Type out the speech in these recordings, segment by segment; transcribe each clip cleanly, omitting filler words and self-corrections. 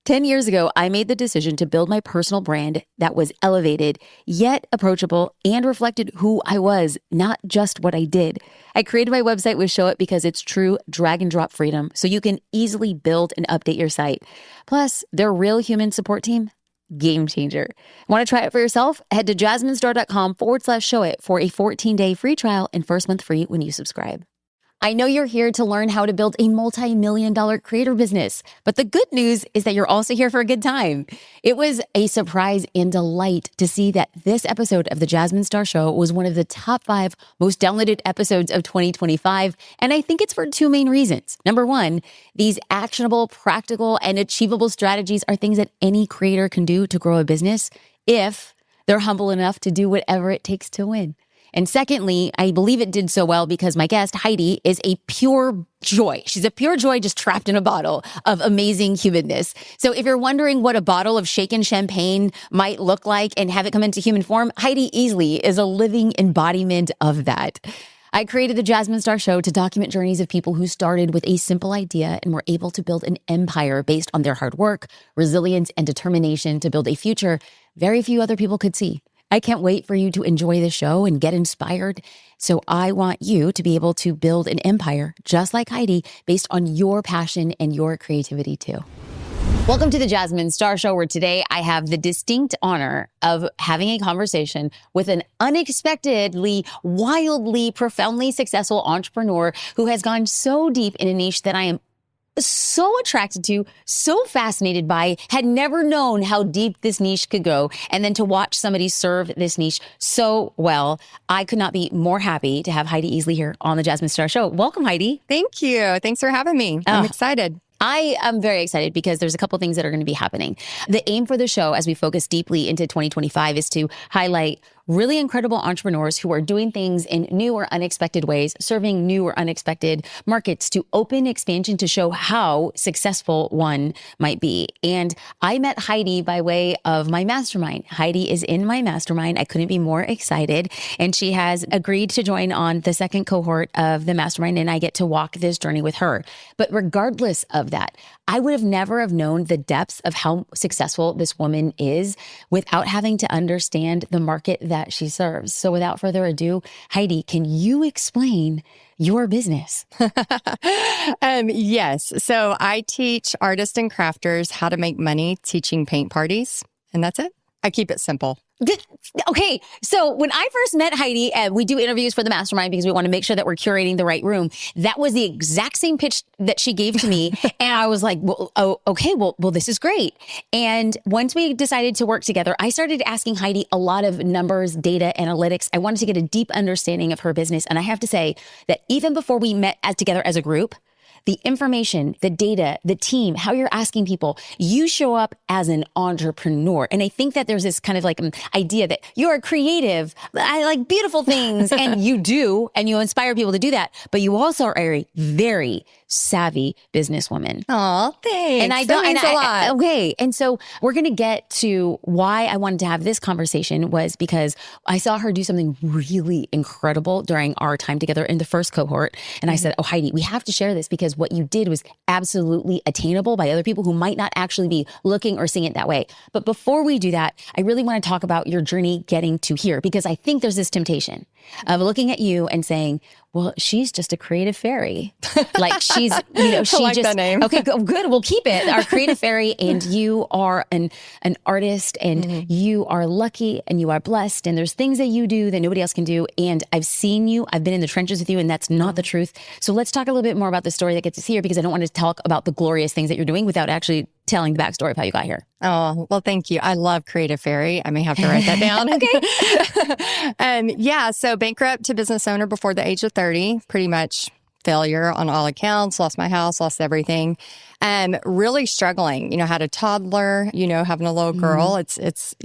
10 years ago, I made the decision to build my personal brand that was elevated, yet approachable, and reflected who I was, not just what I did. I created my website with Show It because it's true drag and drop freedom, so you can easily build and update your site. Plus, their real human support team, game changer. Want to try it for yourself? Head to jasminestar.com/showit for a 14-day free trial and first month free when you subscribe. I know you're here to learn how to build a multi-million-dollar creator business, but the good news is that you're also here for a good time. It was a surprise and delight to see that this episode of The Jasmine Star Show was one of the top 5 most downloaded episodes of 2025, and I think it's for 2 main reasons. Number 1, these actionable, practical, and achievable strategies are things that any creator can do to grow a business if they're humble enough to do whatever it takes to win. And secondly, I believe it did so well because my guest, Heidi, is a pure joy. She's a pure joy just trapped in a bottle of amazing humanness. So if you're wondering what a bottle of shaken champagne might look like and have it come into human form, Heidi Easley is a living embodiment of that. I created the Jasmine Star Show to document journeys of people who started with a simple idea and were able to build an empire based on their hard work, resilience, and determination to build a future very few other people could see. I can't wait for you to enjoy the show and get inspired. So I want you to be able to build an empire just like Heidi based on your passion and your creativity too. Welcome to the Jasmine Star Show, where today I have the distinct honor of having a conversation with an unexpectedly, wildly, profoundly successful entrepreneur who has gone so deep in a niche that I am so attracted to, so fascinated by, had never known how deep this niche could go. And then to watch somebody serve this niche so well, I could not be more happy to have Heidi Easley here on the Jasmine Star Show. Welcome, Heidi. Thank you. Thanks for having me. I'm excited. I am very excited because there's a couple things that are going to be happening. The aim for the show, as we focus deeply into 2025, is to highlight really incredible entrepreneurs who are doing things in new or unexpected ways, serving new or unexpected markets to open expansion to show how successful one might be. And I met Heidi by way of my mastermind. Heidi is in my mastermind. I couldn't be more excited. And she has agreed to join on the second cohort of the mastermind, and I get to walk this journey with her. But regardless of that, I would have never have known the depths of how successful this woman is without having to understand the market that she serves. So without further ado, Heidi, can you explain your business? Yes. So I teach artists and crafters how to make money teaching paint parties. And that's it. I keep it simple. Okay. So when I first met Heidi, we do interviews for the mastermind because we want to make sure that we're curating the right room. That was the exact same pitch that she gave to me. And I was like, well, oh, okay, well, this is great. And once we decided to work together, I started asking Heidi a lot of numbers, data, analytics. I wanted to get a deep understanding of her business. And I have to say that even before we met together as a group, the information, the data, the team, how you're asking people, you show up as an entrepreneur. And I think that there's this kind of like idea that you're creative, I like beautiful things, and you do, and you inspire people to do that. But you also are a very savvy businesswoman. Oh, thanks. And that means a lot. Okay. And so we're going to get to why I wanted to have this conversation was because I saw her do something really incredible during our time together in the first cohort. And I said, oh, Heidi, we have to share this because what you did was absolutely attainable by other people who might not actually be looking or seeing it that way. But before we do that, I really want to talk about your journey getting to here, because I think there's this temptation of looking at you and saying, well, she's just a creative fairy. Like she's, she I like just, that name. Okay, good. We'll keep it. Our creative fairy, and you are an artist, and you are lucky, and you are blessed, and there's things that you do that nobody else can do. And I've seen you, I've been in the trenches with you, and that's not the truth. So let's talk a little bit more about the story that gets us here, because I don't want to talk about the glorious things that you're doing without actually telling the backstory of how you got here. Oh, well, thank you. I love creative fairy. I may have to write that down. Okay. So bankrupt to business owner before the age of 30, pretty much failure on all accounts, lost my house, lost everything. Really struggling, had a toddler, having a little girl. It's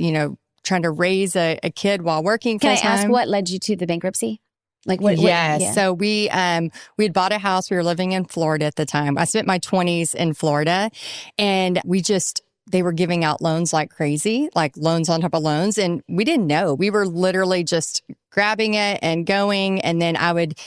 trying to raise a kid while working full-time. Can I ask what led you to the bankruptcy? Like what? Yes. Yeah. So we had bought a house. We were living in Florida at the time. I spent my 20s in Florida, and we just they were giving out loans like crazy, like loans on top of loans. And we didn't know. We were literally just grabbing it and going. And then I would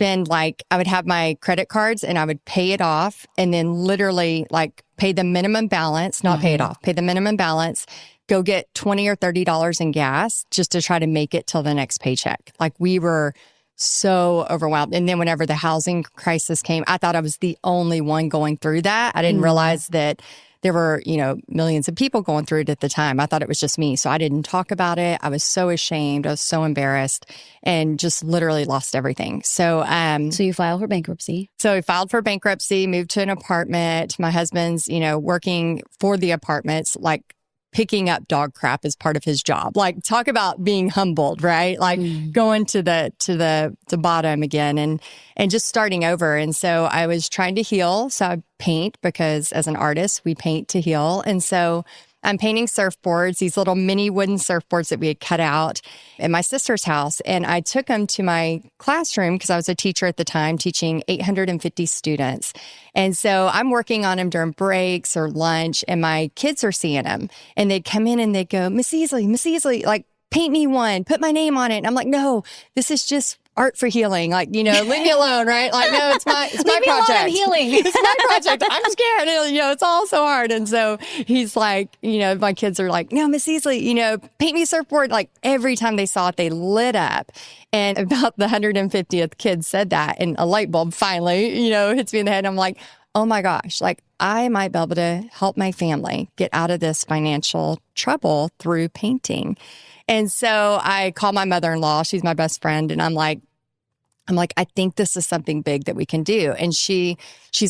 I would have my credit cards and I would pay it off and then literally like pay the minimum balance, not pay it off, pay the minimum balance, go get $20 or $30 in gas just to try to make it till the next paycheck. Like we were so overwhelmed. And then whenever the housing crisis came, I thought I was the only one going through that. I didn't realize that there were, millions of people going through it at the time. I thought it was just me. So I didn't talk about it. I was so ashamed. I was so embarrassed and just literally lost everything. So you filed for bankruptcy. So I filed for bankruptcy, moved to an apartment. My husband's, working for the apartments, like picking up dog crap as part of his job. Like talk about being humbled, right? Like going to the bottom again and just starting over. And so I was trying to heal. So I paint because as an artist, we paint to heal. And so I'm painting surfboards, these little mini wooden surfboards that we had cut out in my sister's house. And I took them to my classroom because I was a teacher at the time, teaching 850 students. And so I'm working on them during breaks or lunch, and my kids are seeing them. And they'd come in and they'd go, Miss Easley, like, paint me one, put my name on it. And I'm like, no, this is just art for healing. Like, leave me alone, right? Like, no, it's my project. I'm healing. It's my project. I'm scared. It's all so hard. And so he's like, my kids are like, no, Miss Easley, paint me a surfboard. Like every time they saw it, they lit up. And about the 150th kid said that, and a light bulb finally, hits me in the head. I'm like, oh my gosh, like I might be able to help my family get out of this financial trouble through painting. And so I call my mother-in-law. She's my best friend. And I'm like, I think this is something big that we can do. And she's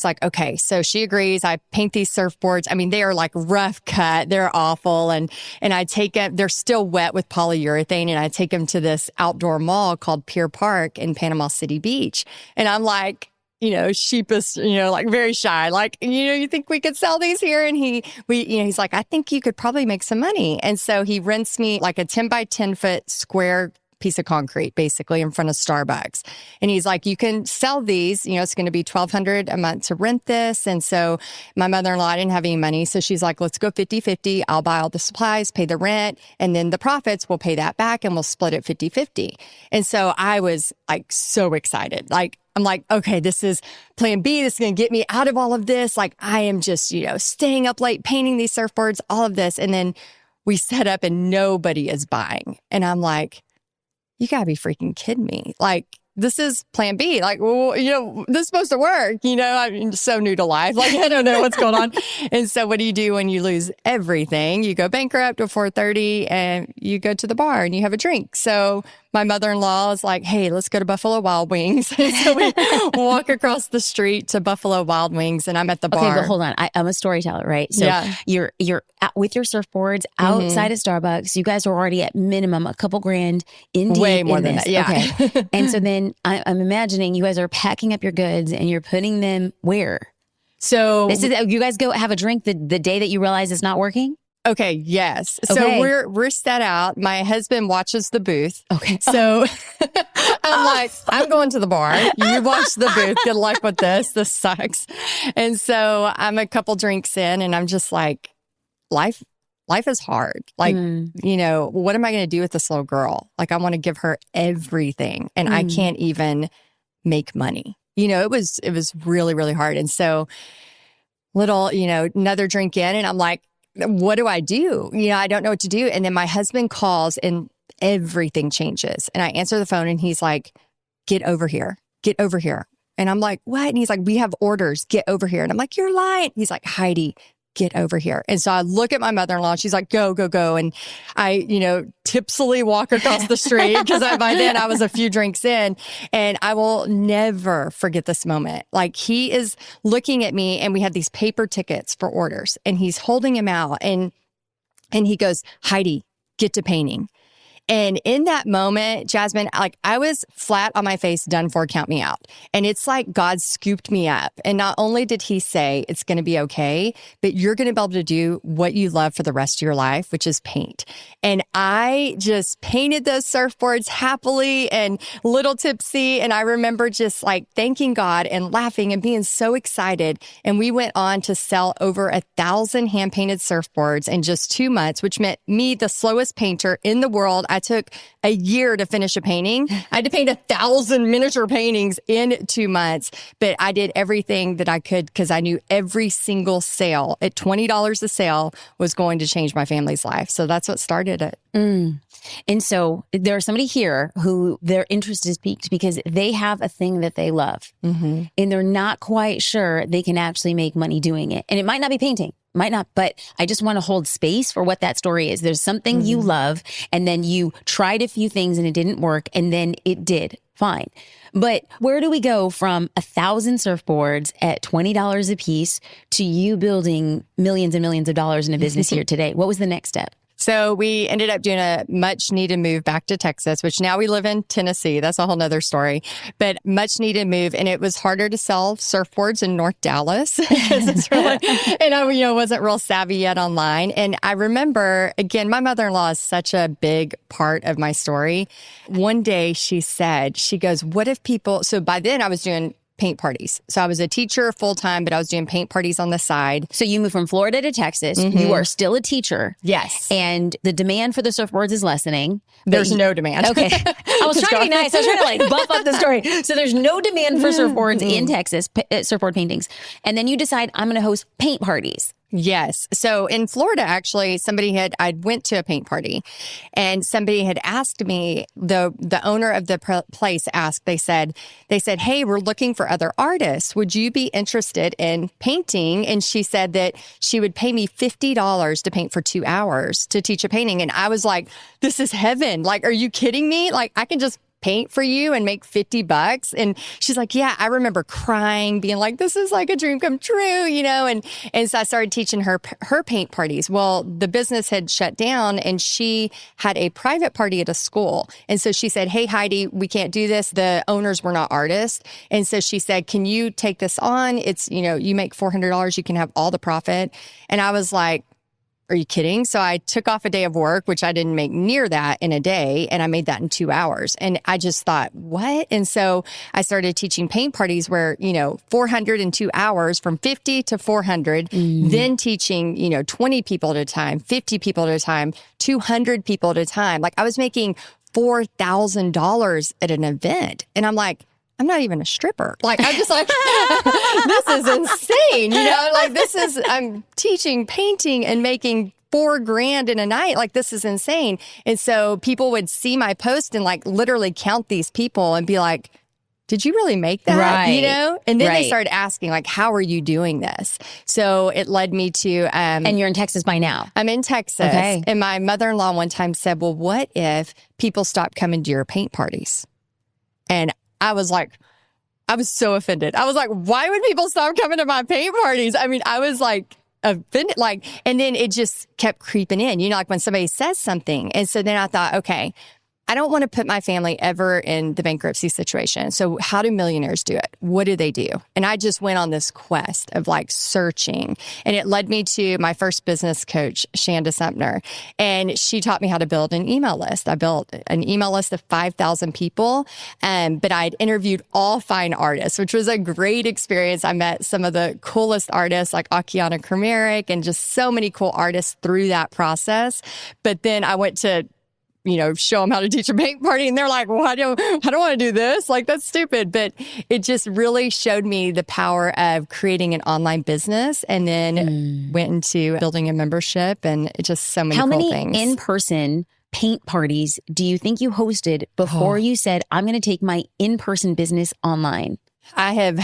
like, okay. So she agrees. I paint these surfboards. I mean, they are like rough cut. They're awful. And I take them, they're still wet with polyurethane. And I take them to this outdoor mall called Pier Park in Panama City Beach. And I'm like, sheepish, like very shy, like, you think we could sell these here? And he's like, I think you could probably make some money. And so he rents me like a 10 by 10 foot square piece of concrete, basically in front of Starbucks. And he's like, you can sell these, it's going to be $1,200 a month to rent this. And so my mother-in-law didn't have any money. So she's like, let's go 50-50. I'll buy all the supplies, pay the rent, and then the profits, we'll pay that back and we'll split it 50-50. And so I was like, so excited. Like, I'm like, okay, this is plan B. This is going to get me out of all of this. Like, I am just, staying up late, painting these surfboards, all of this. And then we set up and nobody is buying. And I'm like, you gotta be freaking kidding me. Like, this is plan B. Like, well, this is supposed to work. I'm so new to life. Like, I don't know what's going on. And so what do you do when you lose everything? You go bankrupt before 30 and you go to the bar and you have a drink. So my mother-in-law is like, hey, let's go to Buffalo Wild Wings. And so we walk across the street to Buffalo Wild Wings, and I'm at the bar. Okay, but hold on. I'm a storyteller, right? So you're out with your surfboards outside of Starbucks. You guys are already at minimum a couple grand in deep. Way more in than this. that, yeah. Okay. And so then I'm imagining you guys are packing up your goods and you're putting them where? So You guys go have a drink the day that you realize it's not working? Okay, yes. Okay. So we're set out. My husband watches the booth. Okay. So I'm like, I'm going to the bar. You watch the booth. Good luck with this. This sucks. And so I'm a couple drinks in and I'm just like, life is hard. Like, what am I going to do with this little girl? Like, I want to give her everything and I can't even make money. It was really, really hard. And so another drink in and I'm like, what do I do? I don't know what to do. And then my husband calls and everything changes. And I answer the phone and he's like, get over here. Get over here. And I'm like, what? And he's like, we have orders. Get over here. And I'm like, you're lying. He's like, Heidi, get over here. And so I look at my mother-in-law. She's like, go, go, go. And I, tipsily walk across the street because by then I was a few drinks in, and I will never forget this moment. Like, he is looking at me and we had these paper tickets for orders and he's holding them out and he goes, Heidi, get to painting. And in that moment, Jasmine, like I was flat on my face, done for, count me out. And it's like God scooped me up. And not only did he say, it's going to be okay, but you're going to be able to do what you love for the rest of your life, which is paint. And I just painted those surfboards happily and little tipsy. And I remember just like thanking God and laughing and being so excited. And we went on to sell over 1,000 hand painted surfboards in just 2 months, which meant me, the slowest painter in the world. I took a year to finish a painting. I had to paint 1,000 miniature paintings in 2 months, but I did everything that I could because I knew every single sale at $20 a sale was going to change my family's life. So that's what started it. And so there's somebody here who their interest is piqued because they have a thing that they love and they're not quite sure they can actually make money doing it. And it might not be painting. Might not, but I just want to hold space for what that story is. There's something you love, and then you tried a few things and it didn't work, and then it did. Fine. But where do we go from 1,000 surfboards at $20 a piece to you building millions and millions of dollars in a business here today? What was the next step? So we ended up doing a much needed move back to Texas, which now we live in Tennessee. That's a whole nother story, but much needed move. And it was harder to sell surfboards in North Dallas because it's really, and I, wasn't real savvy yet online. And I remember, again, my mother-in-law is such a big part of my story. One day she goes, what if people, so by then I was doing paint parties. So I was a teacher full time, but I was doing paint parties on the side. So you moved from Florida to Texas. You are still a teacher. Yes. And the demand for the surfboards is lessening. There's no demand. Okay. I was trying to be nice. I was trying to buff up the story. So there's no demand for surfboards in Texas, surfboard paintings. And then you decide I'm going to host paint parties. Yes. So in Florida, actually, I went to a paint party and somebody had asked me, the owner of the place asked, they said, hey, we're looking for other artists. Would you be interested in painting? And she said that she would pay me $50 to paint for 2 hours to teach a painting. And I was like, this is heaven. Like, are you kidding me? Like, I can just paint for you and make $50. And she's like, yeah, I remember crying, being like, this is like a dream come true, and so I started teaching her paint parties. Well, the business had shut down and she had a private party at a school. And so she said, hey, Heidi, we can't do this. The owners were not artists. And so she said, can you take this on? It's, you make $400, you can have all the profit. And I was like, are you kidding? So I took off a day of work, which I didn't make near that in a day. And I made that in 2 hours. And I just thought, what? And so I started teaching paint parties where, 400 in 2 hours from 50 to 400, then teaching, 20 people at a time, 50 people at a time, 200 people at a time. Like I was making $4,000 at an event. And I'm like, I'm not even a stripper. Like, I'm just like, this is insane. I'm teaching painting and making $4,000 in a night. Like, this is insane. And so people would see my post and like literally count these people and be like, did you really make that? Right. And then they started asking like, how are you doing this? So it led me to, and you're in Texas by now. I'm in Texas. Okay. And my mother-in-law one time said, well, what if people stop coming to your paint parties? And I was so offended. I was like, why would people stop coming to my paint parties? I mean, I was like offended, and then it just kept creeping in, like when somebody says something. And so then I thought, okay, I don't want to put my family ever in the bankruptcy situation. So how do millionaires do it? What do they do? And I just went on this quest of like searching. And it led me to my first business coach, Shanda Sumner. And she taught me how to build an email list. I built an email list of 5,000 people. But I'd interviewed all fine artists, which was a great experience. I met some of the coolest artists like Akiana Krameric and just so many cool artists through that process. But then I went to show them how to teach a paint party. And they're like, well, I don't want to do this. Like, that's stupid. But it just really showed me the power of creating an online business and then went into building a membership and just so many cool things. How many in-person paint parties do you think you hosted before you said, I'm going to take my in-person business online? I have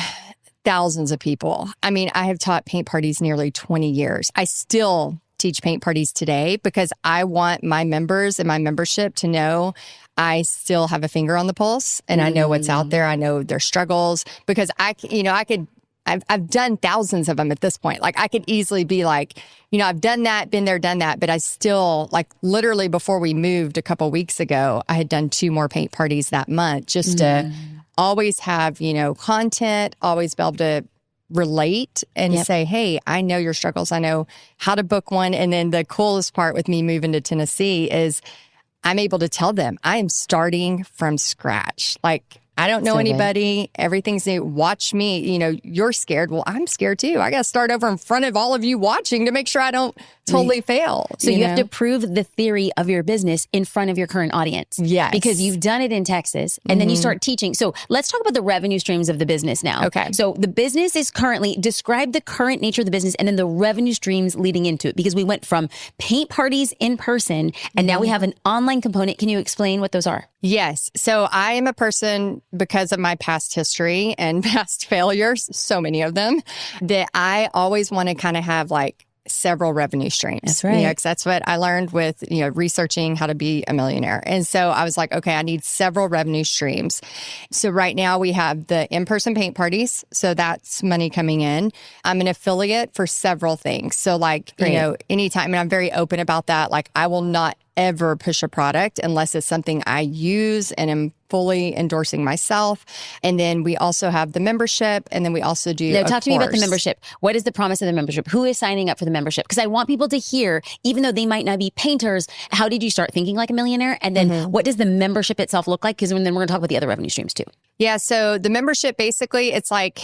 thousands of people. I mean, I have taught paint parties nearly 20 years. I still teach paint parties today because I want my members and my membership to know I still have a finger on the pulse and I know what's out there. I know their struggles because I could I've done thousands of them at this point. Like I could easily be like, I've done that, been there, done that, but I still like literally before we moved a couple weeks ago, I had done 2 more paint parties that month just to always have, content, always be able to relate and say, hey, I know your struggles. I know how to book one. And then the coolest part with me moving to Tennessee is I'm able to tell them I am starting from scratch. Like I don't know anybody. Everything's new. Watch me. You're scared. Well, I'm scared too. I got to start over in front of all of you watching to make sure I don't totally fail. So you have to prove the theory of your business in front of your current audience. Yes. Because you've done it in Texas and then you start teaching. So let's talk about the revenue streams of the business now. Okay. So the business is currently, describe the current nature of the business and then the revenue streams leading into it. Because we went from paint parties in person and now we have an online component. Can you explain what those are? Yes. So I am a person, because of my past history and past failures, so many of them, that I always want to kind of have like several revenue streams. That's right. Because that's what I learned with, researching how to be a millionaire. And so I was like, okay, I need several revenue streams. So right now we have the in-person paint parties. So that's money coming in. I'm an affiliate for several things. So like, anytime, and I'm very open about that. Like I will not ever push a product unless it's something I use and am fully endorsing myself. And then we also have the membership, and then we also do Now, talk to me about the membership. What is the promise of the membership? Who is signing up for the membership? Because I want people to hear, even though they might not be painters, how did you start thinking like a millionaire? And then what does the membership itself look like? Because then we're going to talk about the other revenue streams too. Yeah. So the membership, basically, it's like,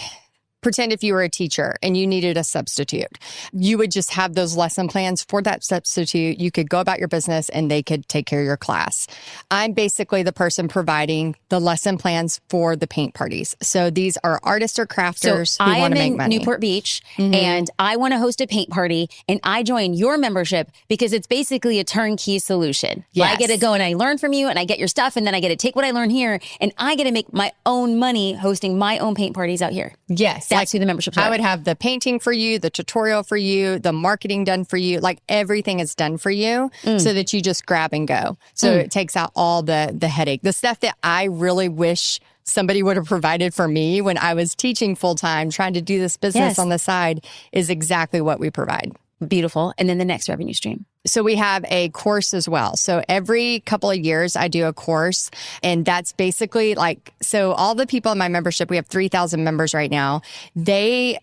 pretend if you were a teacher and you needed a substitute. You would just have those lesson plans for that substitute. You could go about your business and they could take care of your class. I'm basically the person providing the lesson plans for the paint parties. So these are artists or crafters who want to make money. I am in Newport Beach and I want to host a paint party and I join your membership because it's basically a turnkey solution. Yes. I get to go and I learn from you and I get your stuff and then I get to take what I learn here and I get to make my own money hosting my own paint parties out here. Yes. That's who the memberships are. I would have the painting for you, the tutorial for you, the marketing done for you. Like everything is done for you so that you just grab and go. So it takes out all the headache. The stuff that I really wish somebody would have provided for me when I was teaching full time, trying to do this business on the side is exactly what we provide. Beautiful. And then the next revenue stream. So we have a course as well. So every couple of years I do a course, and that's basically like, so all the people in my membership, we have 3,000 members right now. They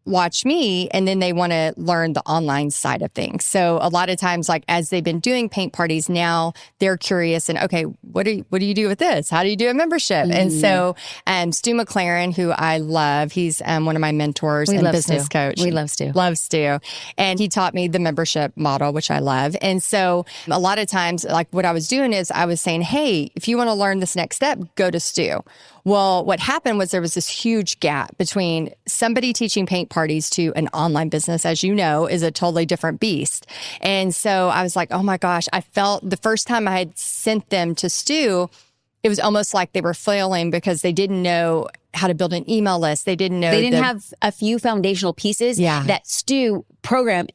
watch me and then they want to learn the online side of things. So a lot of times, like as they've been doing paint parties now, they're curious and okay, what do you do with this? How do you do a membership? And so Stu McLaren, who I love, he's one of my mentors and business coach. We love Stu. Love Stu. And he taught me the membership model, which I love. And so a lot of times, like what I was doing is I was saying, hey, if you want to learn this next step, go to Stu. Well, what happened was there was this huge gap between somebody teaching paint parties to an online business, as you know, is a totally different beast. And so I was like, oh my gosh, I felt the first time I had sent them to Stu, it was almost like they were flailing because they didn't know how to build an email list. They didn't know. They didn't have a few foundational pieces that Stu program,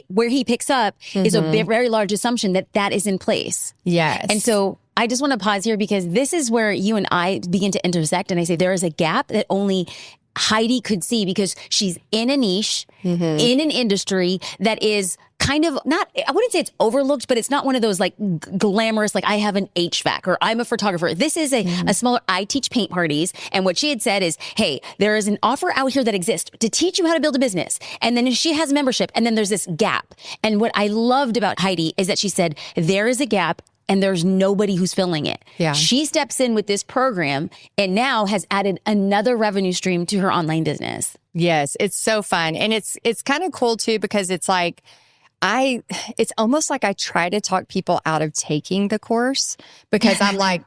where he picks up is a very large assumption that is in place. Yes. And so I just want to pause here because this is where you and I begin to intersect. And I say there is a gap that only Heidi could see because she's in a niche, in an industry that is kind of not, I wouldn't say it's overlooked, but it's not one of those like glamorous, like I have an HVAC or I'm a photographer. This is a smaller, I teach paint parties. And what she had said is, hey, there is an offer out here that exists to teach you how to build a business. And then she has membership and then there's this gap. And what I loved about Heidi is that she said, there is a gap and there's nobody who's filling it. Yeah. She steps in with this program and now has added another revenue stream to her online business. Yes, it's so fun. And it's kind of cool too, because it's like, it's almost like I try to talk people out of taking the course because I'm like,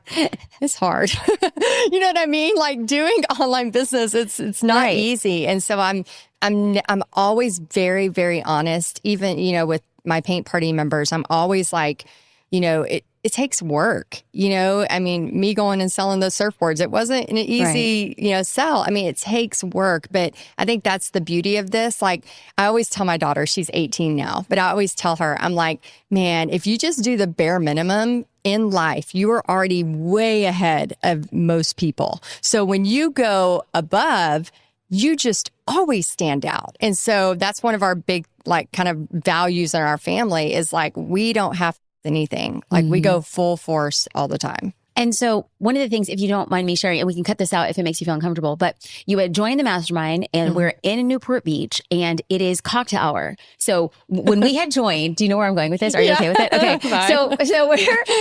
it's hard. You know what I mean? Like doing online business, it's not easy. And so I'm always very, very honest, even, with my paint party members. I'm always like, it takes work, I mean, me going and selling those surfboards, it wasn't an easy, sell. I mean, it takes work, but I think that's the beauty of this. Like I always tell my daughter, she's 18 now, but I always tell her, I'm like, man, if you just do the bare minimum in life, you are already way ahead of most people. So when you go above, you just always stand out. And so that's one of our big, like, kind of values in our family is like, we don't have anything. Like, we go full force all the time. And so one of the things, if you don't mind me sharing, and we can cut this out if it makes you feel uncomfortable, but you had joined the mastermind and we're in Newport Beach and it is cocktail hour. So when we had joined, do you know where I'm going with this? Are you okay with it? Okay.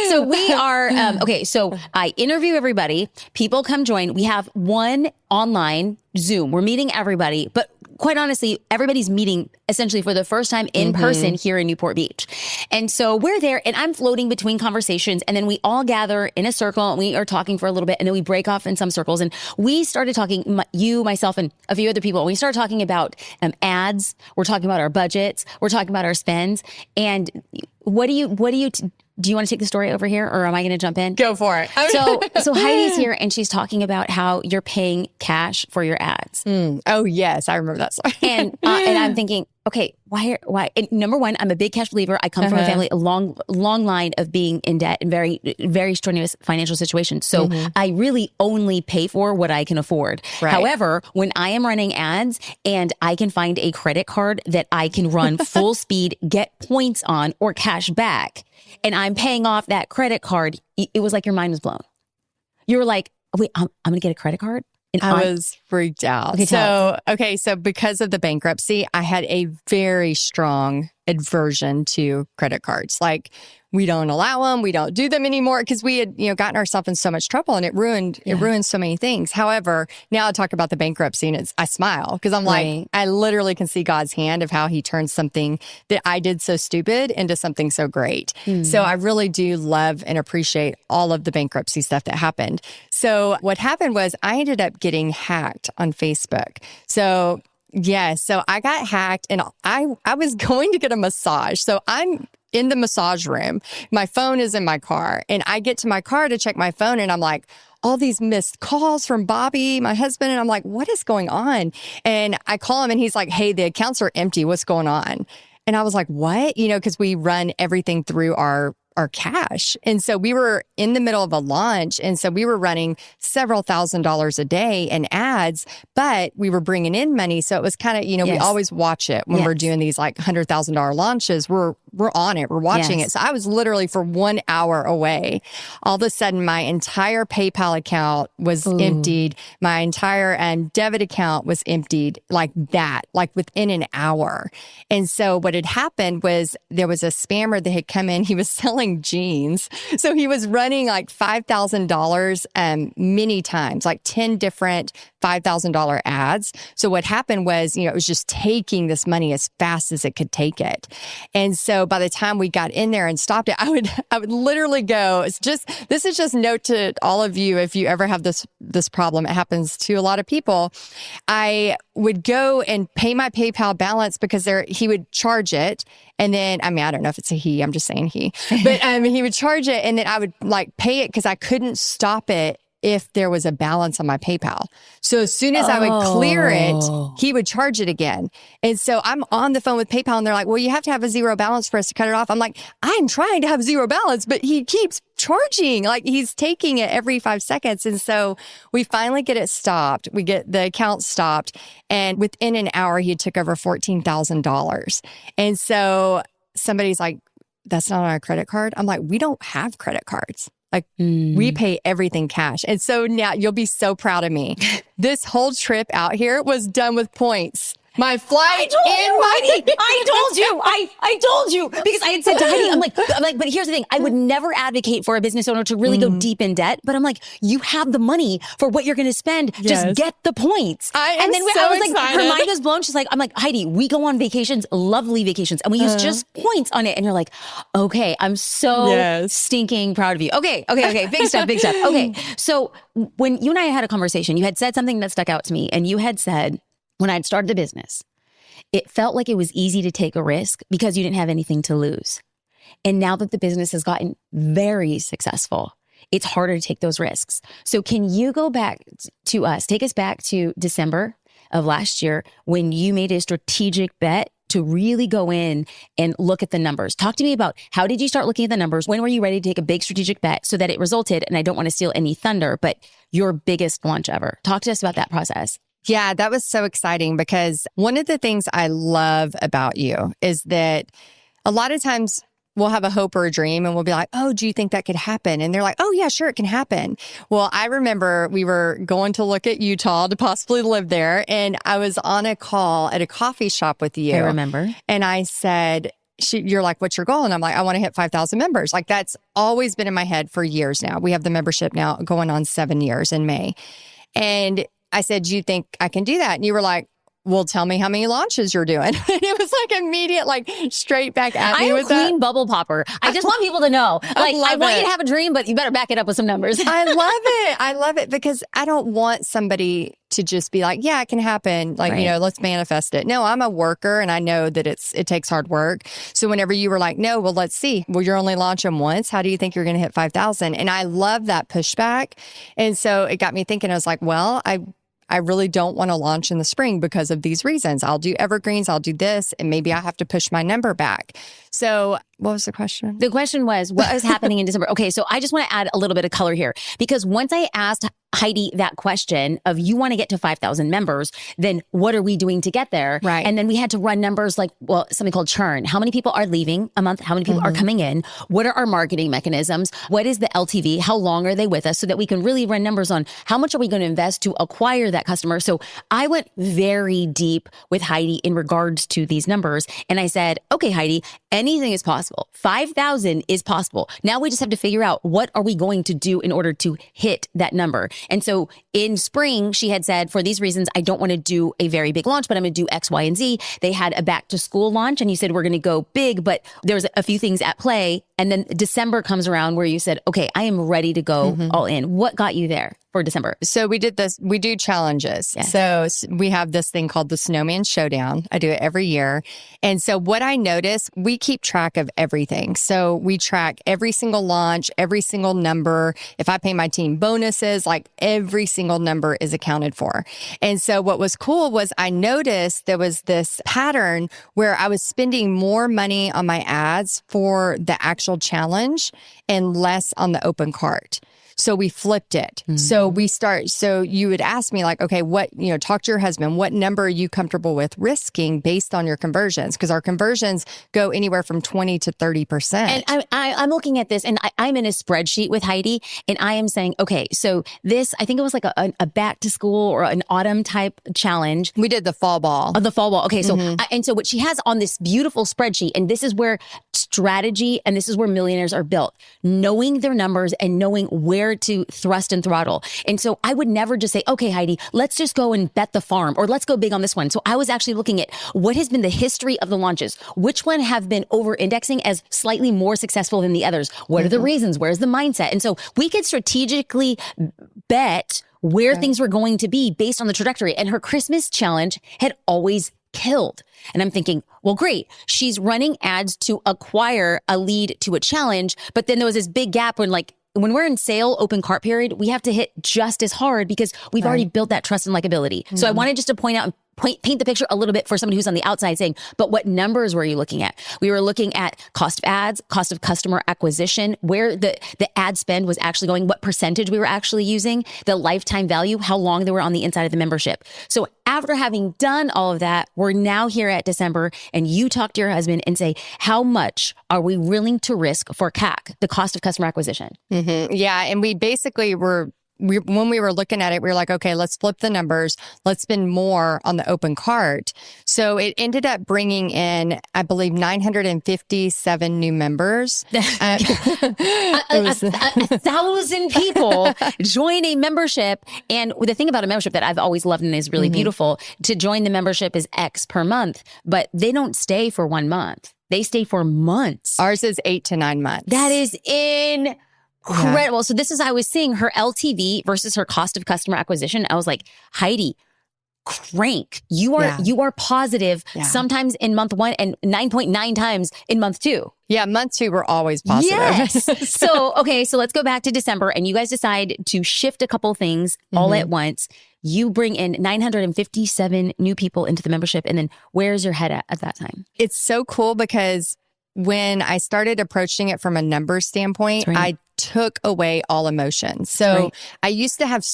So we are, okay. So I interview everybody. People come join. We have one online Zoom. We're meeting everybody, but quite honestly, everybody's meeting essentially for the first time in person here in Newport Beach. And so we're there and I'm floating between conversations and then we all gather in a circle and we are talking for a little bit and then we break off in some circles. And we started talking, you, myself, and a few other people, and we started talking about ads. We're talking about our budgets. We're talking about our spends. And do you want to take the story over here or am I going to jump in? Go for it. So Heidi's here and she's talking about how you're paying cash for your ads. Oh yes. I remember that story. And I'm thinking, okay, why? And number one, I'm a big cash believer. I come from a family, a long line of being in debt and very, very strenuous financial situations. So I really only pay for what I can afford. Right. However, when I am running ads and I can find a credit card that I can run full speed, get points on or cash back, and I'm paying off that credit card, it was like your mind was blown. You were like, wait, I'm going to get a credit card? And I was freaked out. Okay, So because of the bankruptcy, I had a very strong aversion to credit cards. Like, we don't allow them. We don't do them anymore because we had, gotten ourselves in so much trouble and it ruined so many things. However, now I talk about the bankruptcy and I smile because I'm like, I literally can see God's hand of how he turned something that I did so stupid into something so great. So I really do love and appreciate all of the bankruptcy stuff that happened. So what happened was I ended up getting hacked on Facebook. So I got hacked and I was going to get a massage. So I'm in the massage room. My phone is in my car and I get to my car to check my phone and I'm like, all these missed calls from Bobby, my husband. And I'm like, what is going on? And I call him and he's like, hey, the accounts are empty. What's going on? And I was like, what? Because we run everything through our cash. And so we were in the middle of a launch. And so we were running several $1,000s a day in ads, but we were bringing in money. So it was kind of, we always watch it when we're doing these like $100,000 launches. We're on it. We're watching it. So I was literally for 1 hour away. All of a sudden, my entire PayPal account was emptied. My entire debit account was emptied like that, like within an hour. And so what had happened was there was a spammer that had come in. He was selling jeans. So he was running like $5,000 many times, like 10 different $5,000 ads. So what happened was, it was just taking this money as fast as it could take it. And so by the time we got in there and stopped it, I would literally go, this is just note to all of you. If you ever have this problem, it happens to a lot of people. I would go and pay my PayPal balance because he would charge it. And then, I don't know if it's a he, I'm just saying he, but he would charge it and then I would like pay it because I couldn't stop it if there was a balance on my PayPal. So as soon as I would clear it, he would charge it again. And so I'm on the phone with PayPal and they're like, well, you have to have a zero balance for us to cut it off. I'm like, I'm trying to have zero balance, but he keeps charging. Like he's taking it every 5 seconds. And so we finally get it stopped. We get the account stopped. And within an hour, he took over $14,000. And so somebody's like, that's not on our credit card. I'm like, we don't have credit cards. Like we pay everything cash. And so now you'll be so proud of me. This whole trip out here was done with points. My flight I told you because I had said to Heidi, I'm like, but here's the thing. I would never advocate for a business owner to really go deep in debt, but I'm like, you have the money for what you're going to spend. Yes. Just get the points. I was like, her mind was blown. She's like, I'm like, Heidi, we go on vacations, lovely vacations, and we use just points on it. And you're like, okay, I'm so stinking proud of you. Okay. Big stuff. Okay. So when you and I had a conversation, you had said something that stuck out to me and you had said, when I'd started the business, it felt like it was easy to take a risk because you didn't have anything to lose. And now that the business has gotten very successful, it's harder to take those risks. So can you go back to us, take us back to December of last year when you made a strategic bet to really go in and look at the numbers. Talk to me about how did you start looking at the numbers? When were you ready to take a big strategic bet so that it resulted, and I don't want to steal any thunder, but your biggest launch ever? Talk to us about that process. Yeah, that was so exciting because one of the things I love about you is that a lot of times we'll have a hope or a dream and we'll be like, oh, do you think that could happen? And they're like, oh, yeah, sure, it can happen. Well, I remember we were going to look at Utah to possibly live there. And I was on a call at a coffee shop with you. I remember. And I said, you're like, what's your goal? And I'm like, I want to hit 5,000 members. Like that's always been in my head for years now. We have the membership now going on 7 years in May. And I said, do you think I can do that? And you were like, well, tell me how many launches you're doing. And it was like immediate, like straight back at me with that. I'm a queen bubble popper. I just want people to know. Like, I want you to have a dream, but you better back it up with some numbers. I love it. I love it because I don't want somebody to just be like, yeah, it can happen. Like, you know, let's manifest it. No, I'm a worker and I know that it takes hard work. So whenever you were like, no, well, let's see. Well, you're only launching once. How do you think you're going to hit 5,000? And I love that pushback. And so it got me thinking, I was like, well, I really don't want to launch in the spring because of these reasons. I'll do evergreens, I'll do this, and maybe I have to push my number back. So what was the question? The question was, what was happening in December? Okay, so I just want to add a little bit of color here because once I asked Heidi that question of you want to get to 5,000 members, then what are we doing to get there? Right. And then we had to run numbers like, well, something called churn. How many people are leaving a month? How many people are coming in? What are our marketing mechanisms? What is the LTV? How long are they with us so that we can really run numbers on how much are we going to invest to acquire that customer? So I went very deep with Heidi in regards to these numbers. And I said, okay, Heidi, anything is possible. 5,000 is possible. Now we just have to figure out what are we going to do in order to hit that number. And so in spring, she had said, for these reasons, I don't want to do a very big launch, but I'm going to do X, Y, and Z. They had a back to school launch and you said, we're going to go big, but there's a few things at play. And then December comes around where you said, okay, I am ready to go all in. What got you there for December? So we do challenges. Yes. So we have this thing called the Snowman Showdown. I do it every year. And so what I notice, we keep track of everything. So we track every single launch, every single number. If I pay my team bonuses, like every single number is accounted for. And so what was cool was I noticed there was this pattern where I was spending more money on my ads for the actual challenge and less on the open cart. So we flipped it. So you would ask me like, okay, talk to your husband. What number are you comfortable with risking based on your conversions? Because our conversions go anywhere from 20 to 30%. And I'm looking at this and I'm in a spreadsheet with Heidi and I am saying, okay, so this, I think it was like a back to school or an autumn type challenge. We did the fall ball. The fall ball. Okay. So, and so what she has on this beautiful spreadsheet, and this is where strategy and this is where millionaires are built, knowing their numbers and knowing where to thrust and throttle. And so I would never just say, okay, Heidi, let's just go and bet the farm or let's go big on this one. So I was actually looking at what has been the history of the launches. Which one have been over indexing as slightly more successful than the others? What are the reasons? Where's the mindset? And so we could strategically bet where things were going to be based on the trajectory. And her Christmas challenge had always killed. And I'm thinking, well, great. She's running ads to acquire a lead to a challenge. But then there was this big gap when we're in sale open cart period, we have to hit just as hard because we've already built that trust and likability. So I wanted just to point out and paint the picture a little bit for somebody who's on the outside saying, but what numbers were you looking at? We were looking at cost of ads, cost of customer acquisition, where the ad spend was actually going, what percentage we were actually using, the lifetime value, how long they were on the inside of the membership. So after having done all of that, we're now here at December and you talk to your husband and say, how much are we willing to risk for CAC, the cost of customer acquisition? Yeah. And we basically when we were looking at it, we were like, okay, let's flip the numbers. Let's spend more on the open cart. So it ended up bringing in, I believe, 957 new members. 1,000 people join a membership. And the thing about a membership that I've always loved and is really beautiful, to join the membership is X per month, but they don't stay for 1 month. They stay for months. Ours is 8 to 9 months. That is incredible. Yeah. So this is, I was seeing her LTV versus her cost of customer acquisition. I was like, Heidi, crank. You are positive sometimes in month 1 and 9.9 times in month 2. Yeah, month 2, we're always positive. Yes. So let's go back to December and you guys decide to shift a couple things all at once. You bring in 957 new people into the membership. And then where's your head at that time? It's so cool because when I started approaching it from a numbers standpoint, I took away all emotions. So I used to have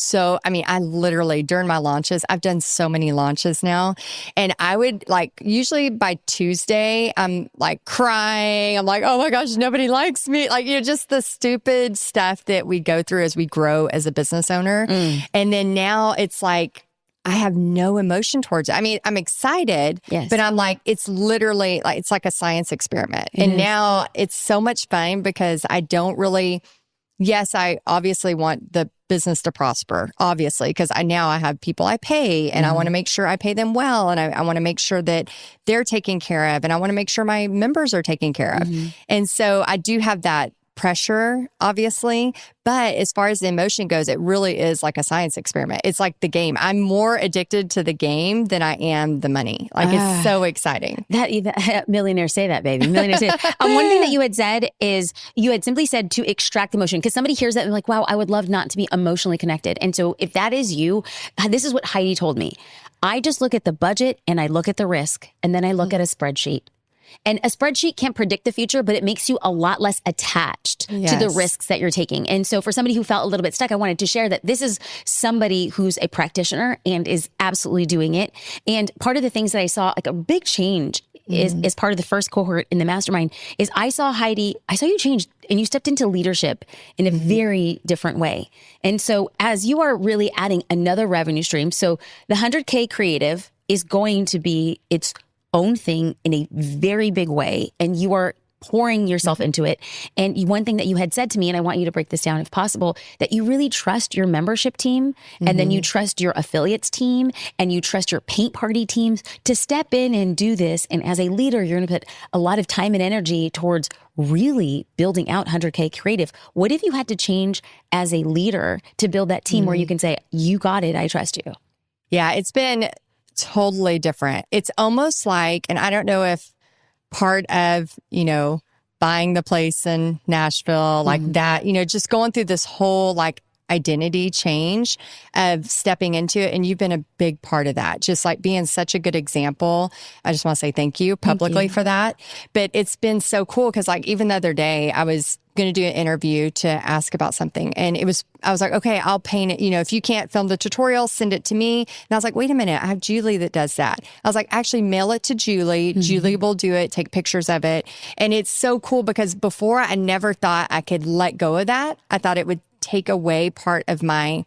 I literally during my launches, I've done so many launches now, and I would usually by Tuesday, I'm like crying. I'm like, oh my gosh, nobody likes me. Just the stupid stuff that we go through as we grow as a business owner. And then now it's like, I have no emotion towards it. I mean, I'm excited, but I'm like, it's literally it's like a science experiment. Now it's so much fun because I don't really, yes, I obviously want the business to prosper, obviously, because I have people I pay and I want to make sure I pay them well. And I want to make sure that they're taken care of. And I want to make sure my members are taken care of. And so I do have that pressure, obviously. But as far as the emotion goes, it really is like a science experiment. It's like the game. I'm more addicted to the game than I am the money. It's so exciting. That millionaires say that, baby. Millionaires say that. One thing that you had said is you had simply said to extract emotion, because somebody hears that and like, wow, I would love not to be emotionally connected. And so if that is you, this is what Heidi told me. I just look at the budget and I look at the risk and then I look at a spreadsheet. And a spreadsheet can't predict the future, but it makes you a lot less attached to the risks that you're taking. And so for somebody who felt a little bit stuck, I wanted to share that this is somebody who's a practitioner and is absolutely doing it. And part of the things that I saw, like a big change is part of the first cohort in the mastermind, is I saw Heidi, I saw you change and you stepped into leadership in a very different way. And so as you are really adding another revenue stream, so the 100K Creative is going to be its own thing in a very big way, and you are pouring yourself into it. And one thing that you had said to me, and I want you to break this down if possible, that you really trust your membership team, and then you trust your affiliates team, and you trust your paint party teams to step in and do this. And as a leader, you're going to put a lot of time and energy towards really building out 100K Creative. What if you had to change as a leader to build that team where you can say, you got it, I trust you? Yeah, it's been totally different. It's almost like, and I don't know if part of, buying the place in Nashville, like that, just going through this whole identity change of stepping into it. And you've been a big part of that, just being such a good example. I just want to say thank you publicly for that. But it's been so cool because even the other day, I was going to do an interview to ask about something. And I was like, okay, I'll paint it. If you can't film the tutorial, send it to me. And I was like, wait a minute, I have Julie that does that. I was like, actually mail it to Julie. Julie will do it, take pictures of it. And it's so cool because before I never thought I could let go of that. I thought it would take away part of my,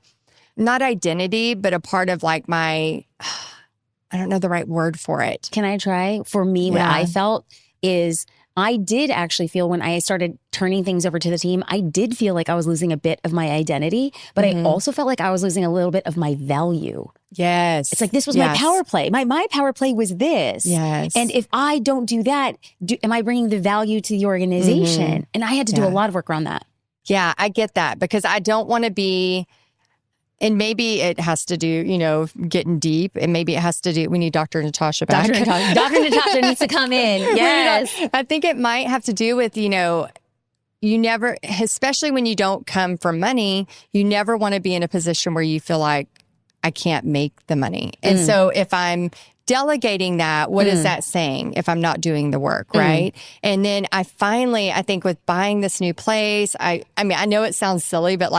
not identity, but a part of my, I don't know the right word for it. Can I try? For me, what I felt is I did actually feel when I started turning things over to the team, I did feel like I was losing a bit of my identity, but I also felt like I was losing a little bit of my value. Yes. It's like, this was my power play. My power play was this. Yes. And if I don't do that, am I bringing the value to the organization? And I had to do a lot of work around that. Yeah, I get that because I don't want to be, and maybe it has to do, getting deep, and maybe it has to do, we need Dr. Natasha back. Dr. Natasha needs to come in. Yes. I think it might have to do with, you never, especially when you don't come from money, you never want to be in a position where you feel like I can't make the money. And so if I'm delegating that, what is that saying if I'm not doing the work, right? And then I think with buying this new place, I mean, I know it sounds silly, but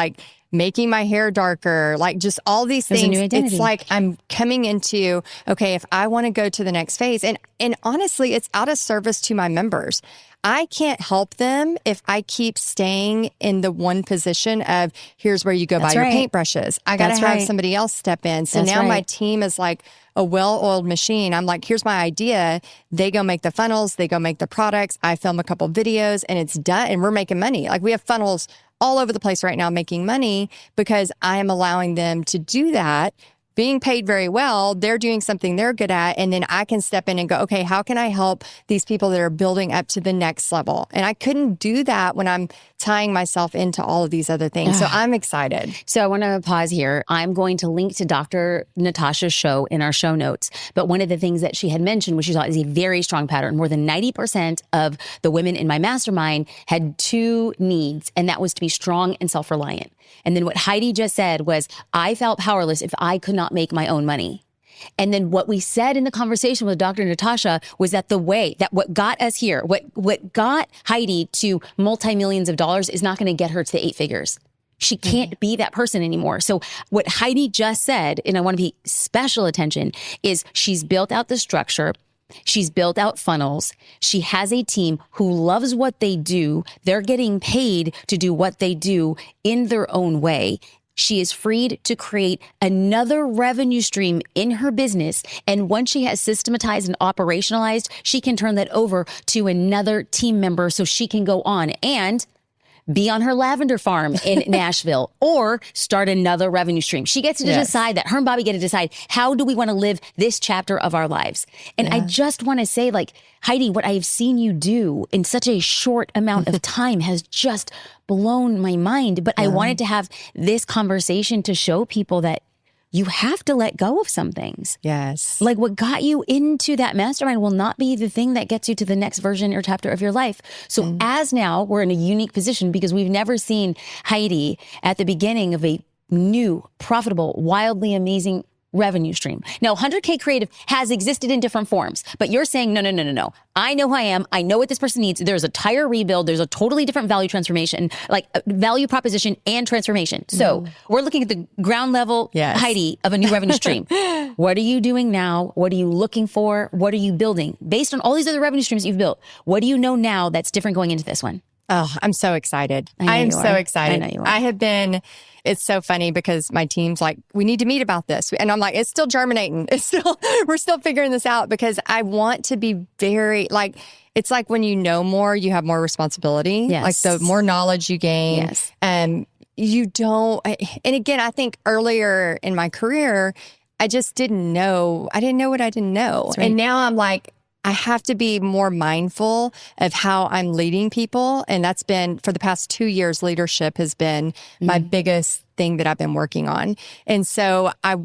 making my hair darker, just all these things. It's like I'm coming into, okay, if I want to go to the next phase, and honestly, it's out of service to my members. I can't help them if I keep staying in the one position of here's where you go buy your paintbrushes. I got to have somebody else step in. So now my team is like a well-oiled machine. I'm like, here's my idea. They go make the funnels. They go make the products. I film a couple videos and it's done. And we're making money. We have funnels all over the place right now making money because I am allowing them to do that, being paid very well. They're doing something they're good at. And then I can step in and go, okay, how can I help these people that are building up to the next level? And I couldn't do that when I'm tying myself into all of these other things. So I'm excited. So I want to pause here. I'm going to link to Dr. Natasha's show in our show notes. But one of the things that she had mentioned, which she thought is a very strong pattern, more than 90% of the women in my mastermind had two needs, and that was to be strong and self-reliant. And then what Heidi just said was, I felt powerless if I could not make my own money. And then what we said in the conversation with Dr. Natasha was that the way that what got us here, what got Heidi to multi-millions of dollars is not going to get her to the 8 figures. She can't be that person anymore. So what Heidi just said, and I want to be special attention, is she's built out the structure. She's built out funnels. She has a team who loves what they do. They're getting paid to do what they do in their own way. She is freed to create another revenue stream in her business. And once she has systematized and operationalized, she can turn that over to another team member so she can go on and be on her lavender farm in Nashville or start another revenue stream. She gets to decide that. Her and Bobby get to decide, how do we want to live this chapter of our lives? And I just want to say, like, Heidi, what I have seen you do in such a short amount of time has just blown my mind. But I wanted to have this conversation to show people that you have to let go of some things. Yes. Like what got you into that mastermind will not be the thing that gets you to the next version or chapter of your life. So as now we're in a unique position because we've never seen Heidi at the beginning of a new, profitable, wildly amazing revenue stream. Now, 100K Creative has existed in different forms, but you're saying, no. I know who I am. I know what this person needs. There's a tire rebuild. There's a totally different value transformation, like value proposition and transformation. So we're looking at the ground level Heidi of a new revenue stream. What are you doing now? What are you looking for? What are you building? Based on all these other revenue streams you've built, what do you know now that's different going into this one? Oh, I'm so excited. I am so excited. I know you are. I have been, it's so funny because my team's like, we need to meet about this. And I'm like, it's still germinating. We're still figuring this out because I want to be very like, it's like when you know more, you have more responsibility. Yes. Like the more knowledge you gain. Yes. You don't, and again, I think earlier in my career, I just didn't know. I didn't know what I didn't know. That's right. And now I'm like, I have to be more mindful of how I'm leading people. And that's been, for the past 2 years, leadership has been my biggest thing that I've been working on. And so I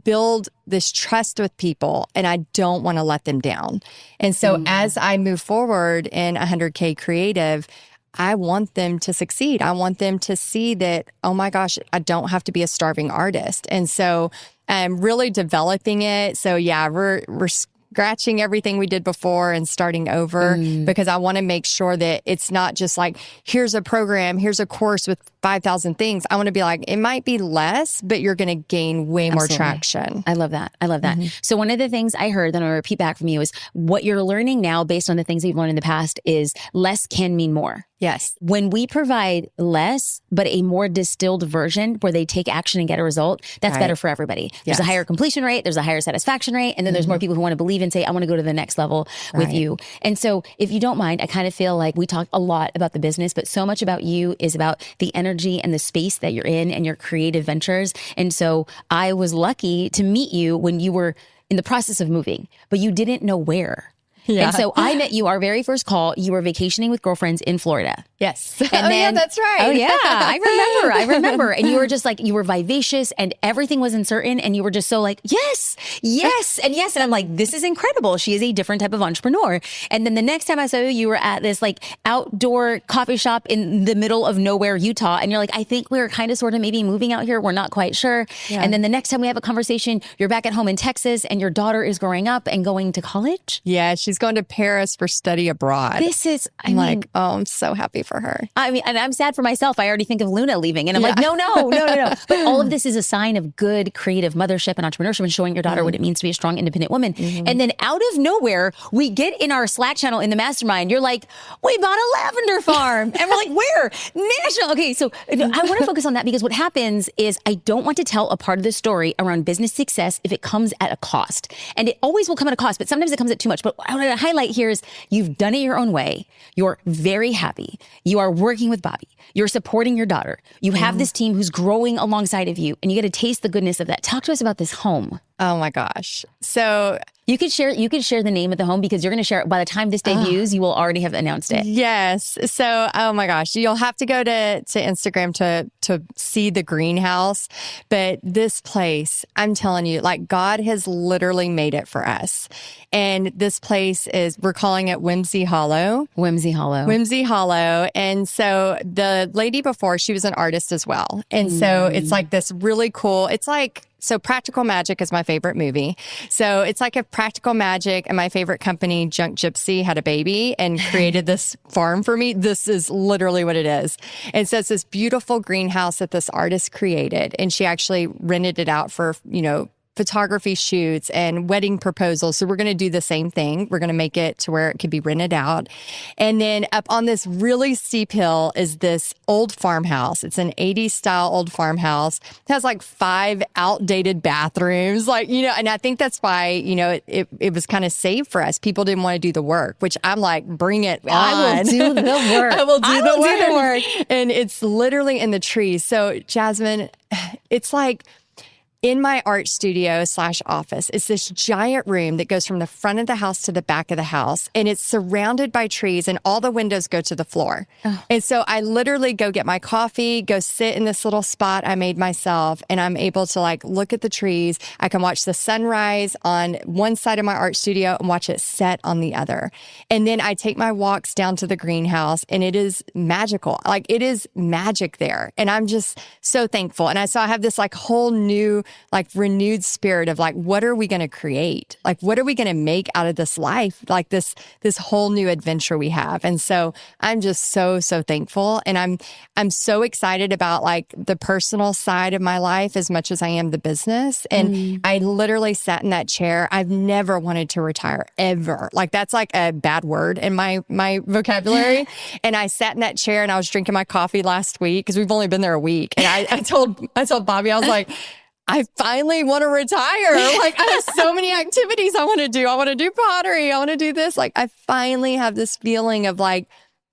build this trust with people and I don't want to let them down. And so as I move forward in 100K Creative, I want them to succeed. I want them to see that, oh my gosh, I don't have to be a starving artist. And so I'm really developing it. So yeah, we're scratching everything we did before and starting over because I want to make sure that it's not just like, here's a program, here's a course with 5,000 things. I want to be like, it might be less, but you're going to gain way more traction. I love that. I love that. So one of the things I heard that I'm going to repeat back from you is what you're learning now based on the things that you've learned in the past is less can mean more. Yes. When we provide less, but a more distilled version where they take action and get a result, that's better for everybody. There's a higher completion rate, there's a higher satisfaction rate, and then there's more people who want to believe and say, I want to go to the next level with you. And so if you don't mind, I kind of feel like we talk a lot about the business, but so much about you is about the energy and the space that you're in and your creative ventures. And so I was lucky to meet you when you were in the process of moving, but you didn't know where. Yeah. And so I met you, our very first call, you were vacationing with girlfriends in Florida. Yes. And then, yeah, that's right. Oh yeah, I remember. And you were just like, you were vivacious and everything was uncertain. And you were just so like, yes, and yes. And I'm like, this is incredible. She is a different type of entrepreneur. And then the next time I saw you, you were at this like outdoor coffee shop in the middle of nowhere, Utah. And you're like, I think we're kind of sort of maybe moving out here. We're not quite sure. Yeah. And then the next time we have a conversation, you're back at home in Texas and your daughter is growing up and going to college. Yeah, she's going to Paris for study abroad. This is, I'm like, oh, I'm so happy for her. I mean, and I'm sad for myself. I already think of Luna leaving and I'm like, no. But all of this is a sign of good creative mothership and entrepreneurship and showing your daughter what it means to be a strong, independent woman. And then out of nowhere, we get in our Slack channel in the mastermind. You're like, we bought a lavender farm. And we're like, where? Nashville. Okay. So I want to focus on that because what happens is I don't want to tell a part of the story around business success if it comes at a cost. And it always will come at a cost, but sometimes it comes at too much. But I want to highlight here is you've done it your own way. You're very happy. You are working with Bobby. You're supporting your daughter. You have this team who's growing alongside of you and you get to taste the goodness of that. Talk to us about this home. Oh my gosh. So you could share the name of the home because you're going to share it. By the time this debuts, you will already have announced it. Yes. So, oh my gosh, you'll have to go to Instagram to see the greenhouse. But this place, I'm telling you, like God has literally made it for us. And this place we're calling it Whimsy Hollow. Whimsy Hollow. And so the lady before, she was an artist as well. And so it's like this really cool, it's like So Practical Magic is my favorite movie. So it's like if Practical Magic and my favorite company, Junk Gypsy, had a baby and created this farm for me. This is literally what it is. And so it's this beautiful greenhouse that this artist created. And she actually rented it out for, photography shoots and wedding proposals. So we're going to do the same thing. We're going to make it to where it could be rented out. And then up on this really steep hill is this old farmhouse. It's an 80s style old farmhouse. It has like 5 outdated bathrooms, and I think that's why, it was kind of safe for us. People didn't want to do the work, which I'm like, bring it on. I will do the work. I will do the work. And it's literally in the trees. So Jasmine, it's like, in my art studio / office, it's this giant room that goes from the front of the house to the back of the house. And it's surrounded by trees and all the windows go to the floor. Oh. And so I literally go get my coffee, go sit in this little spot I made myself. And I'm able to look at the trees. I can watch the sunrise on one side of my art studio and watch it set on the other. And then I take my walks down to the greenhouse and it is magical. It is magic there. And I'm just so thankful. And so I have this whole new renewed spirit of what are we going to create? What are we going to make out of this life? This whole new adventure we have. And so I'm just so, so thankful. And I'm so excited about the personal side of my life as much as I am the business. And I literally sat in that chair. I've never wanted to retire ever. That's a bad word in my vocabulary. And I sat in that chair and I was drinking my coffee last week because we've only been there a week. And I told Bobby, I was like, I finally want to retire. I have so many activities I want to do. I want to do pottery. I want to do this. I finally have this feeling of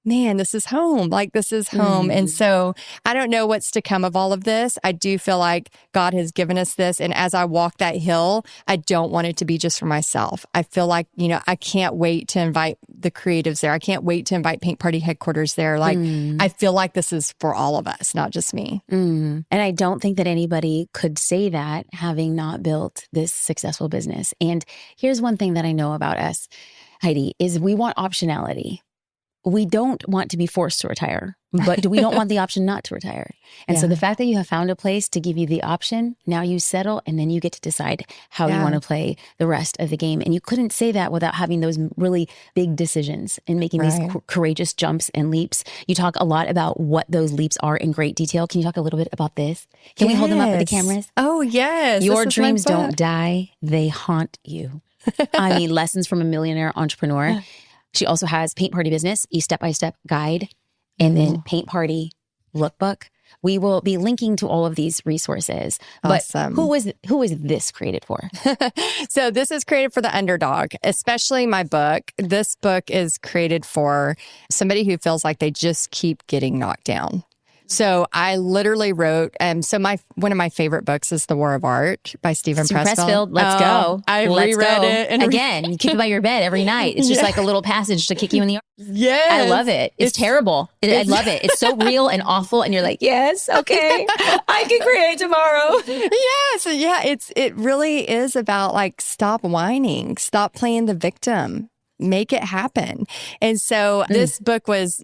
man, this is home. This is home. And so I don't know what's to come of all of this. I do feel like God has given us this. And as I walk that hill, I don't want it to be just for myself. I feel like, I can't wait to invite the creatives there. I can't wait to invite Paint Party headquarters there. I feel like this is for all of us, not just me. And I don't think that anybody could say that having not built this successful business. And here's one thing that I know about us, Heidi, is we want optionality. We don't want to be forced to retire, but we don't want the option not to retire. And so the fact that you have found a place to give you the option, now you settle and then you get to decide how you want to play the rest of the game. And you couldn't say that without having those really big decisions and making these courageous jumps and leaps. You talk a lot about what those leaps are in great detail. Can you talk a little bit about this? Can we hold them up with the cameras? Oh, yes. Your dreams don't die. They haunt you. I mean, lessons from a millionaire entrepreneur. She also has Paint Party Business, a step-by-step guide, and then Paint Party Lookbook. We will be linking to all of these resources. Awesome. But who is this created for? So this is created for the underdog, especially my book. This book is created for somebody who feels like they just keep getting knocked down. So I literally wrote, one of my favorite books is The War of Art by Stephen Pressfield. Let's go. I reread it. And again, you keep it by your bed every night. It's just like a little passage to kick you in the arm. Yes. I love it. It's terrible. I love it. It's so real and awful. And you're like, yes, okay, I can create tomorrow. Yes. Yeah. It really is about stop whining, stop playing the victim. Make it happen. And so this book was,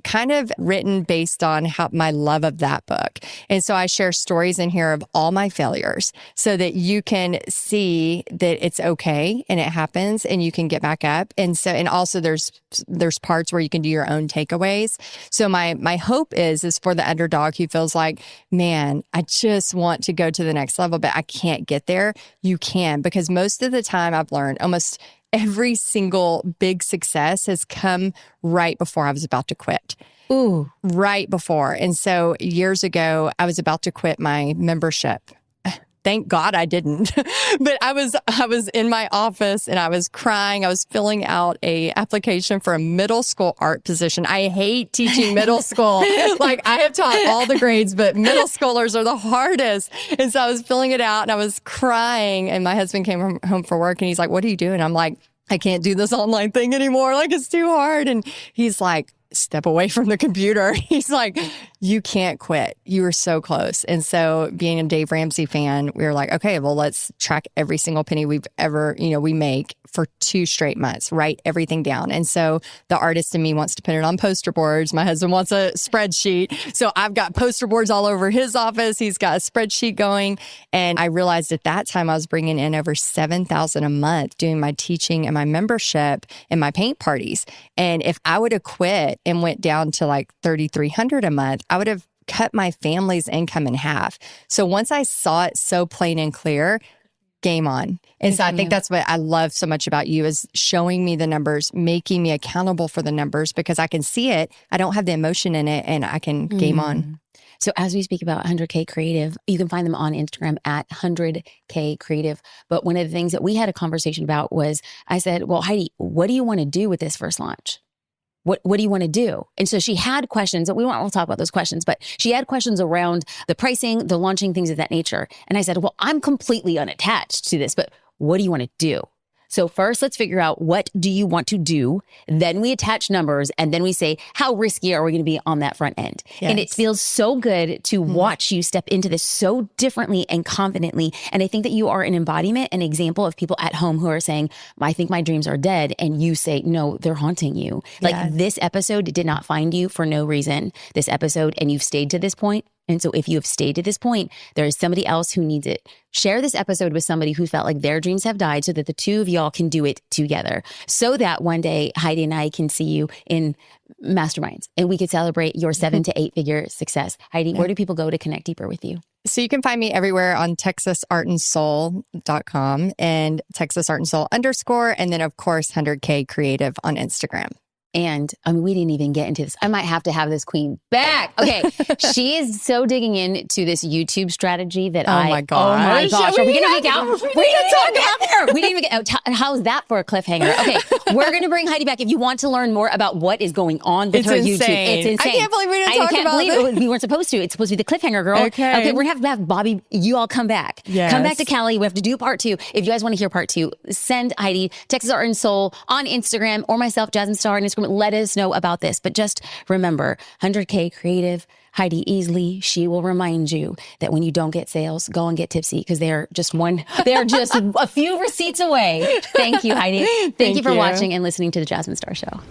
kind of written based on my love of that book. And so I share stories in here of all my failures so that you can see that it's okay and it happens and you can get back up. And also there's parts where you can do your own takeaways. So my hope is for the underdog who feels like, man, I just want to go to the next level, but I can't get there. You can, because most of the time I've learned almost every single big success has come right before I was about to quit. Ooh. Right before. And so years ago, I was about to quit my membership. Thank God I didn't. But I was in my office and I was crying. I was filling out a application for a middle school art position. I hate teaching middle school. I have taught all the grades, but middle schoolers are the hardest. And so I was filling it out and I was crying. And my husband came home from work and he's like, "What are you doing?" I'm like, "I can't do this online thing anymore. It's too hard." And he's like, step away from the computer. He's like, you can't quit. You were so close. And so being a Dave Ramsey fan, we were like, okay, well, let's track every single penny we've ever, we make for 2 straight months, write everything down. And so the artist in me wants to put it on poster boards. My husband wants a spreadsheet. So I've got poster boards all over his office. He's got a spreadsheet going. And I realized at that time I was bringing in over $7,000 a month doing my teaching and my membership and my paint parties. And if I would have quit and went down to like $3,300 a month, I would have cut my family's income in half. So once I saw it so plain and clear, game on. And so I think that's what I love so much about you is showing me the numbers, making me accountable for the numbers because I can see it. I don't have the emotion in it and I can game on. So as we speak about 100K Creative, you can find them on Instagram at 100K Creative. But one of the things that we had a conversation about was I said, well, Heidi, what do you want to do with this first launch? What do you want to do? And so she had questions, and we'll talk about those questions, but she had questions around the pricing, the launching, things of that nature. And I said, well, I'm completely unattached to this, but what do you want to do? So first, let's figure out what do you want to do? Then we attach numbers and then we say, how risky are we going to be on that front end? Yes. And it feels so good to watch you step into this so differently and confidently. And I think that you are an embodiment, an example of people at home who are saying, I think my dreams are dead. And you say, no, they're haunting you. Like this episode did not find you for no reason, this episode, and you've stayed to this point. And so if you have stayed to this point, there is somebody else who needs it. Share this episode with somebody who felt like their dreams have died so that the two of y'all can do it together. So that one day Heidi and I can see you in masterminds and we could celebrate your 7 to 8 figure success. Heidi, where do people go to connect deeper with you? So you can find me everywhere on texasartandsoul.com and texasartandsoul_, and then of course 100K Creative on Instagram. And we didn't even get into this. I might have to have this queen back. Okay. She is so digging into this YouTube strategy that Oh my gosh. Are we going to make out? We didn't talk about there. We didn't even get out. How's that for a cliffhanger? Okay. We're going to bring Heidi back. If you want to learn more about what is going on with her YouTube. It's insane. I can't believe we didn't talk about it. We weren't supposed to. It's supposed to be the cliffhanger, girl. Okay. We're going to have Bobby, you all come back. Yes. Come back to Cali. We have to do part 2. If you guys want to hear part 2, send Heidi, Texas Art and Soul on Instagram or myself, Jasmine Star on Instagram. Let us know about this. But just remember, 100K Creative, Heidi Easley, she will remind you that when you don't get sales, go and get tipsy because they're just a few receipts away. Thank you, Heidi. Thank you for watching and listening to The Jasmine Star Show.